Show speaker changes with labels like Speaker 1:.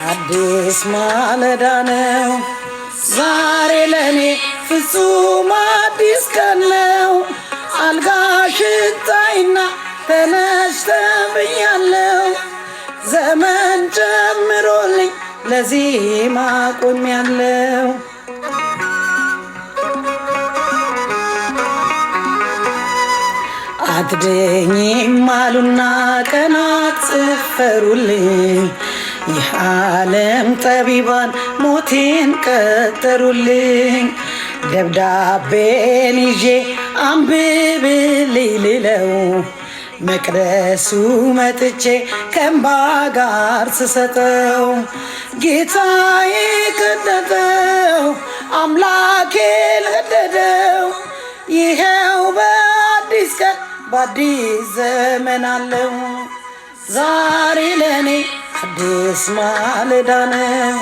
Speaker 1: አዲስ ማለዳ ነው ዛሬ ለኔ ፍጹም አዲስ ቀን ነው። አልጋሽን ጣይና ተነሽ ተብያለሁ። ዘመን ጨምሮልኝ ለዜማ ቆሜያለሁ። አትደኝም አሉና ቀናት ጽፈሩልኝ። ይህ ዓለም ጠቢባን ሞቴን ቀጠሩልኝ። ደብዳቤን ይዤ አንብብልኝ ልለው መቅደሱ መጥቼ ከእምባ ጋር ስሰጠው ጌታዬ ቀደደው አምላኬ ለደደው። ይሄው በአዲስ ቀን በአዲስ ዘመን አለው። ዛሬ ለኔ አዲስ ማለዳ ነው።